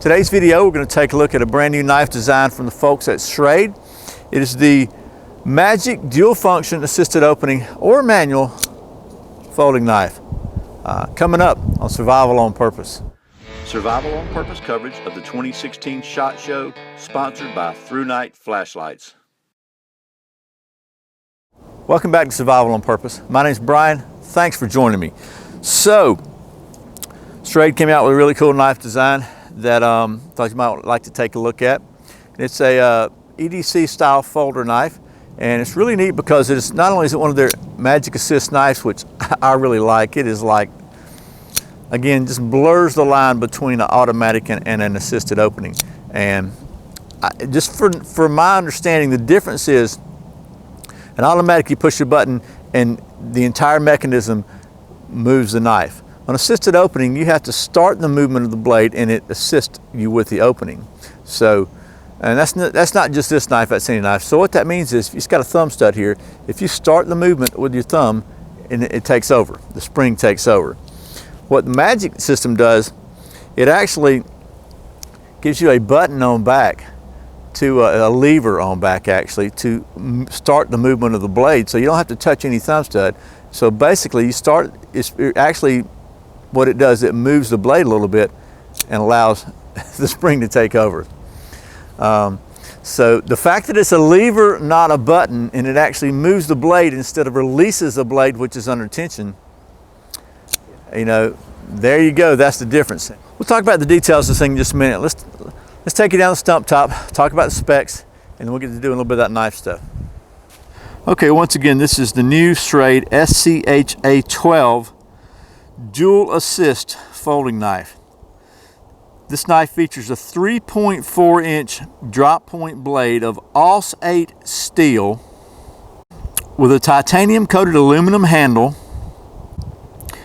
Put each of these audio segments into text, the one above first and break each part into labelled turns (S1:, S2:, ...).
S1: Today's video, we're going to take a look at a brand new knife design from the folks at Schrade. It is the M.A.G.I.C dual function assisted opening or manual folding knife. Coming up on Survival on Purpose. Survival on Purpose coverage of the 2016 SHOT Show, sponsored by Through Night Flashlights. Welcome back to Survival on Purpose. My name is Brian. Thanks for joining me. So, Schrade came out with a really cool knife design that thought you might like to take a look at. It's a EDC style folder knife, and it's really neat because it's not only is it one of their Magic Assist knives, which I really like. It is like, again, just blurs the line between an automatic and an assisted opening. And just for my understanding, the difference is an automatic, you push a button and the entire mechanism moves the knife. On assisted opening, you have to start the movement of the blade and it assists you with the opening. So, and that's not just this knife, that's any knife. So what that means is, it's got a thumb stud here. If you start the movement with your thumb, and it takes over, the spring takes over. What the M.A.G.I.C system does, it actually gives you a button on back, to a lever on back actually, to start the movement of the blade. So you don't have to touch any thumb stud. So basically you start, it's actually what it does, it moves the blade a little bit and allows the spring to take over. So the fact that it's a lever, not a button, and it actually moves the blade instead of releases the blade, which is under tension, you know, there you go, that's the difference. We'll talk about the details of this thing in just a minute. Let's take you down the stump top, talk about the specs, and then we'll get to doing a little bit of that knife stuff. Okay, once again, this is the new Schrade SCHA12 dual assist folding knife. This knife features a 3.4-inch drop point blade of AUS-8 steel with a titanium coated aluminum handle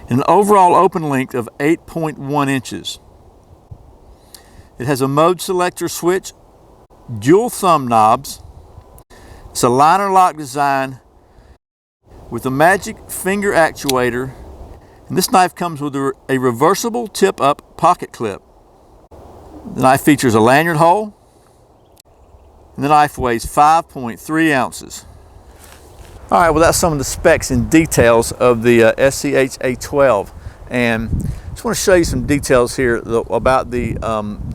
S1: and an overall open length of 8.1 inches. It has a mode selector switch, dual thumb knobs. It's a liner lock design with a Magic finger actuator, and this knife comes with a reversible tip-up pocket clip. The knife features a lanyard hole, and the knife weighs 5.3 ounces. All right, well, that's some of the specs and details of the SCHA12, and I just want to show you some details here about the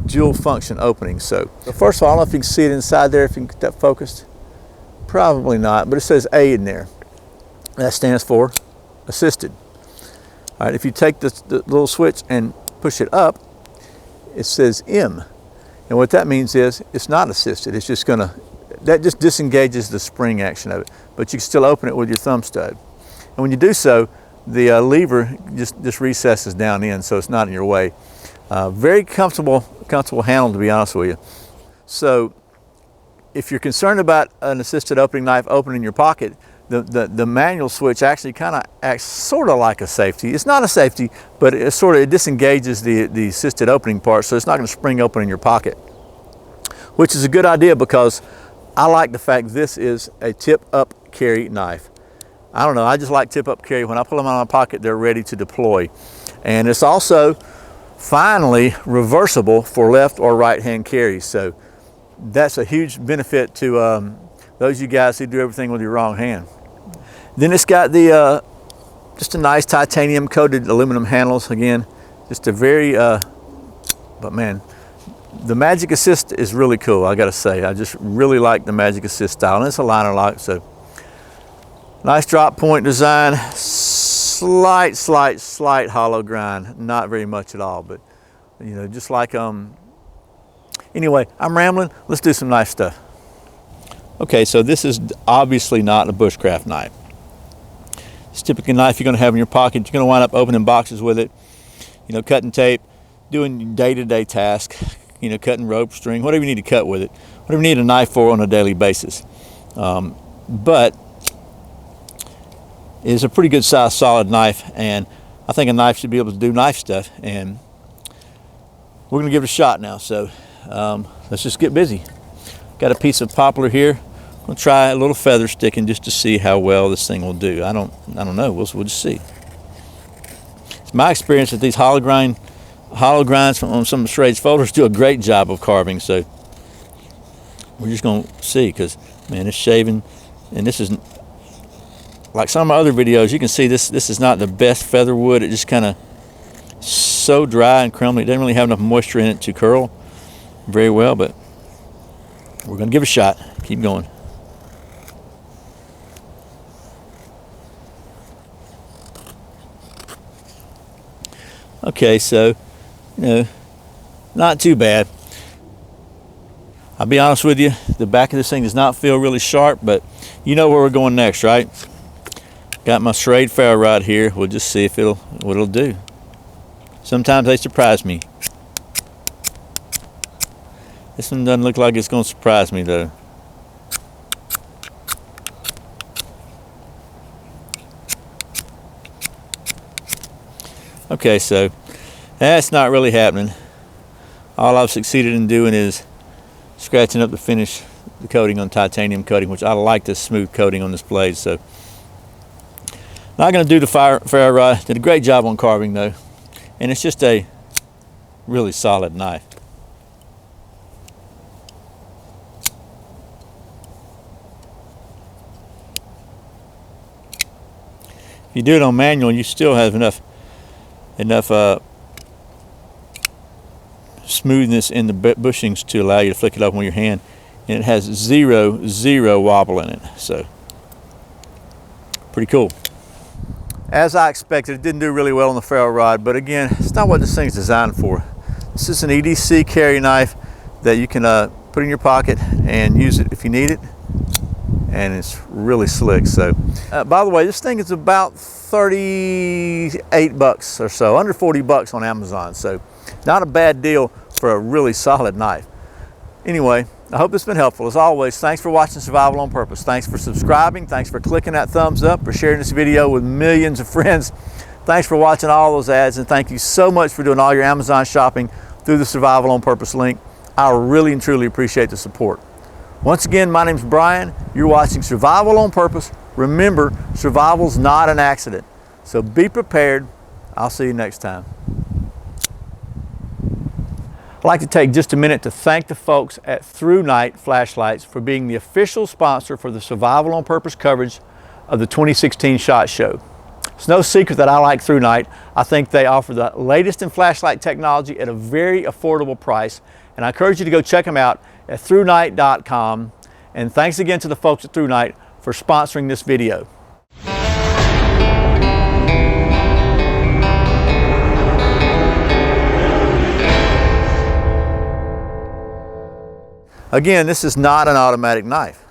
S1: dual function opening. So first of all, I don't know if you can see it inside there, if you can get that focused. Probably not, but it says A in there. That stands for assisted. All right, if you take the little switch and push it up, it says M. And what that means is it's not assisted. It's just gonna, that just disengages the spring action of it, but you can still open it with your thumb stud. And when you do so, the lever just recesses down in, so it's not in your way. Very comfortable handle, to be honest with you. So if you're concerned about an assisted opening knife opening your pocket, the manual switch actually kind of acts sort of like a safety. It's not a safety, but it disengages the assisted opening part, so it's not going to spring open in your pocket, which is a good idea because I like the fact this is a tip-up carry knife. I don't know, I just like tip-up carry. When I pull them out of my pocket, they're ready to deploy. And it's also finally reversible for left or right-hand carry, so that's a huge benefit to those of you guys who do everything with your wrong hand. Then it's got the just a nice titanium coated aluminum handles. Again, just a very but man, the Magic Assist is really cool, I gotta say. I just really like the Magic Assist style, and it's a liner lock. So nice drop point design, slight hollow grind, not very much at all, but you know, just like anyway, I'm rambling, let's do some knife stuff. Okay, so this is obviously not a bushcraft knife. It's typically a knife you're going to have in your pocket. You're going to wind up opening boxes with it, you know, cutting tape, doing day-to-day tasks, you know, cutting rope, string, whatever you need to cut with it, whatever you need a knife for on a daily basis. But it's a pretty good size, solid knife, and I think a knife should be able to do knife stuff, and we're going to give it a shot now. So let's just get busy. Got a piece of poplar here. I'm gonna try a little feather sticking just to see how well this thing will do. I don't know. We'll just see. It's my experience that these hollow grind hollow grinds on some of Schrade's folders do a great job of carving, so we're just going to see, because, man, it's shaving, and this is, like some of my other videos, you can see this is not the best feather wood. It just kind of so dry and crumbly. It doesn't really have enough moisture in it to curl very well, but we're going to give it a shot. Keep going. Okay, so, not too bad. I'll be honest with you, the back of this thing does not feel really sharp, but you know where we're going next, right? Got my Schrade ferro rod here. We'll just see if what it'll do. Sometimes they surprise me. This one doesn't look like it's going to surprise me, though. Okay, so that's not really happening. All I've succeeded in doing is scratching up the finish, the coating on titanium coating, which I like this smooth coating on this blade. So not going to do the ferro rod. Did a great job on carving though, and it's just a really solid knife. If you do it on manual, you still have enough smoothness in the bushings to allow you to flick it open with your hand, and it has zero wobble in it, so pretty cool. As I expected, it didn't do really well on the ferro rod, but again, it's not what this thing's designed for. This is an EDC carry knife that you can put in your pocket and use it if you need it, and it's really slick. So by the way, this thing is about 38 bucks or so, under 40 bucks on Amazon, so not a bad deal for a really solid knife. Anyway, I hope it's been helpful. As always, thanks for watching Survival on Purpose. Thanks for subscribing. Thanks for clicking that thumbs up, for sharing this video with millions of friends. Thanks for watching all those ads, and thank you so much for doing all your Amazon shopping through the Survival on Purpose link. I really and truly appreciate the support. Once again, my name's Brian. You're watching Survival on Purpose. Remember, survival's not an accident. So be prepared. I'll see you next time. I'd like to take just a minute to thank the folks at Through Night Flashlights for being the official sponsor for the Survival on Purpose coverage of the 2016 SHOT Show. It's no secret that I like Through Night. I think they offer the latest in flashlight technology at a very affordable price, and I encourage you to go check them out at throughnight.com. And thanks again to the folks at Through Night for sponsoring this video. Again, this is not an automatic knife.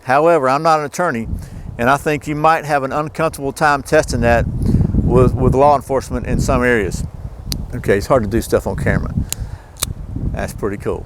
S1: However, I'm not an attorney, and I think you might have an uncomfortable time testing that with law enforcement in some areas. Okay, it's hard to do stuff on camera. That's pretty cool.